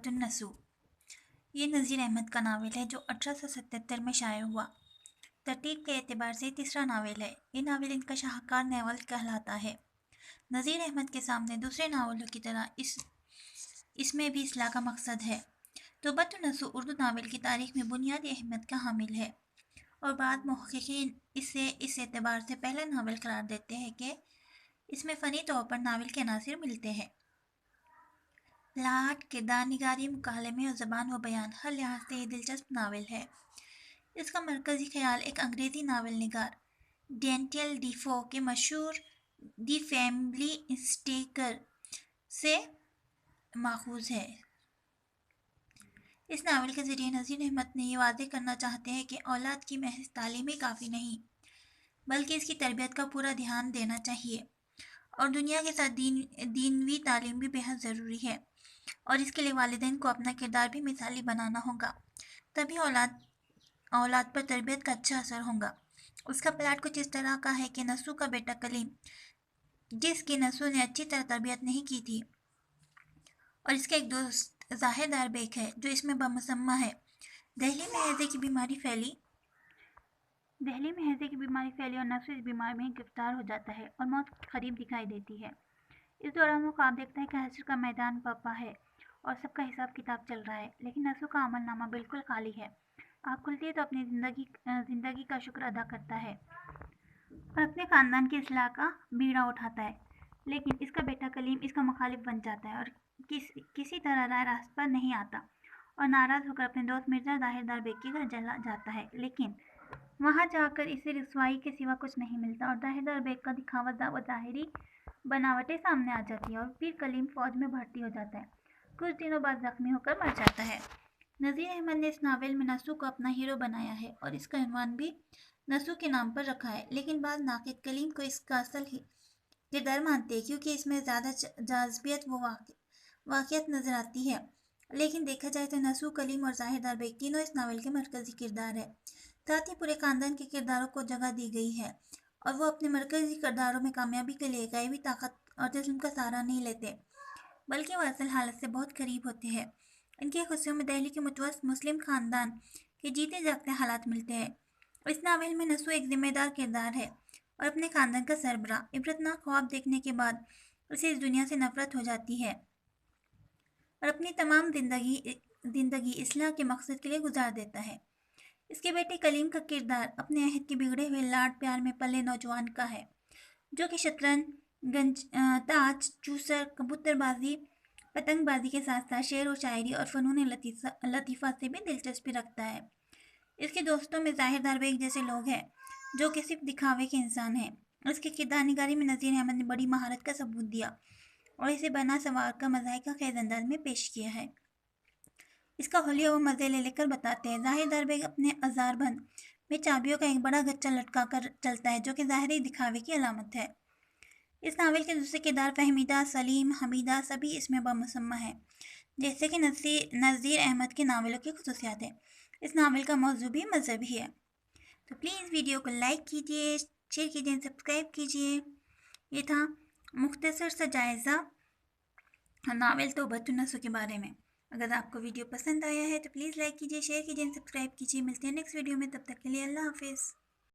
तौबतुन्नसू। ये नज़ीर अहमद का नावल है जो 1877 में शाये हुआ। तरतीब के एतबार से तीसरा नावल है। ये नावल इनका शाहकार नावल कहलाता है। नज़ीर अहमद के सामने दूसरे नावलों की तरह इसमें भी इस्लाह का मकसद है। तौबतुन्नसू उर्दू नावल की तारीख में बुनियादी अहमियत का हामिल है और बाद मुहक्किकीन इसे इस एतबार से पहला नावल करार देते हैं कि इसमें फ़नी तौर पर नावल के अनासिर मिलते हैं। प्लाट, किरदार निगारी, मुकालमे और ज़बान व बयान हर लिहाज से ये दिलचस्प नावल है। इसका मरकज़ी ख़याल एक अंग्रेज़ी नावल निगार डेनियल डीफो के मशहूर दी फैमिली इंस्टेकर से माखूज़ है। इस नावल के ज़रिए नज़ीर अहमद ने ये वाज़ेह करना चाहते हैं कि औलाद की महज तालीम ही काफ़ी नहीं, बल्कि इसकी तरबियत का पूरा ध्यान देना चाहिए और दुनिया के साथ दीनवी तालीम भी बेहद ज़रूरी है और इसके लिए वालिदैन को अपना किरदार भी मिसाली बनाना होगा, तभी औलाद पर तरबियत का अच्छा असर होगा। उसका प्लाट कुछ इस तरह का है कि नसू का बेटा कलीम, जिसकी नसू ने अच्छी तरह तरबियत नहीं की थी, और इसका एक दोस्त ज़ाहिर बेग है जो इसमें बमुसम्मा है। दिल्ली में हैज़े की बीमारी फैली और नसू इस बीमारी में गिरफ्तार हो जाता है और मौत करीब दिखाई देती है। इस दौरान वो ख्वाब देखता है कि हश्र का मैदान पपा है और सबका हिसाब किताब चल रहा है, लेकिन नसू का अमलनामा बिल्कुल खाली है। आँख खुलती है तो अपनी ज़िंदगी का शुक्र अदा करता है और अपने ख़ानदान की इस्लाह का बीड़ा उठाता है, लेकिन इसका बेटा कलीम इसका मुखालिफ बन जाता है और किसी तरह राह रास्त पर नहीं आता और नाराज़ होकर अपने दोस्त मिर्ज़ा ज़ाहिर बेग के घर चला जाता है, लेकिन वहाँ जाकर इसे रुसवाई के सिवा कुछ नहीं मिलता और ज़ाहिर बेग का दिखावा व ज़ाहिरी बनावटें सामने आ जाती हैं और फिर कलीम फ़ौज में भर्ती हो जाता है। कुछ दिनों बाद ज़ख्मी होकर मर जाता है। नज़ीर अहमद ने इस नावल में नसू को अपना हीरो बनाया है और इसका उन्वान भी नसू के नाम पर रखा है, लेकिन बाद नाक़िद कलीम को इसका असल किरदार मानते हैं क्योंकि इसमें ज़्यादा जाज़बियत व वाक़ियत नज़र आती है। लेकिन देखा जाए तो नसू, कलीम और ज़ाहिर बेग तीनों इस नावल के मरकज़ी किरदार है। साथ ही पूरे ख़ानदान के किरदारों को जगह दी गई है और वो अपने मरकज़ी किरदारों में कामयाबी के लिए गायबी ताकत और जिस्म का सहारा नहीं लेते, बल्कि वह असल हालत से बहुत करीब होते हैं। इनकी खुशियों में दिल्ली के मुतवस्सित मुस्लिम ख़ानदान के जीते जागते हालात मिलते हैं। इस नावल में नसू एक जिम्मेदार किरदार है और अपने ख़ानदान का सरबराह। इबरतनाक ख्वाब देखने के बाद उसे इस दुनिया से नफरत हो जाती है और अपनी तमाम जिंदगी इस्लाह के मकसद के लिए गुजार देता है। इसके बेटे कलीम का किरदार अपने अहद के बिगड़े हुए लाड प्यार में पले नौजवान का है, जो कि शतरंज, ताज, चूसर, कबूतरबाजी, पतंगबाजी के साथ साथ शेर व शायरी और फ़नून लतीफ़ा से भी दिलचस्पी रखता है। इसके दोस्तों में ज़ाहिर बेग जैसे लोग हैं जो कि सिर्फ दिखावे के इंसान हैं। इसके किरदार निगारी में नज़ीर अहमद ने बड़ी महारत का सबूत दिया और इसे बना सवार का मज़ाहिका खेज़ अंदाज में पेश किया है। इसका हुलिया व मज़े ले लेकर बताते हैं। ज़ाहिर बेग अपने अज़ार बंद में चाबियों का एक बड़ा गच्चा लटका कर चलता है, जो कि ज़ाहिरी दिखावे की अलामत है। इस नावल के दूसरे किरदार फहमीदा, सलीम, हमीदा सभी इसमें बमुसम्मा है, जैसे कि नज़ीर अहमद के नावलों की खुसूसियात है। इस नावल का मौजू भी मजहबी है। तो प्लीज़ वीडियो को लाइक कीजिए, शेयर कीजिए, सब्सक्राइब कीजिए। ये था मुख्तसर सा जायज़ा नावल तौबतुन्नसू के बारे में। अगर आपको वीडियो पसंद आया है तो प्लीज़ लाइक कीजिए, शेयर कीजिए, सब्सक्राइब कीजिए। मिलते हैं नेक्स्ट वीडियो में, तब तक के लिए अल्लाह हाफिज़।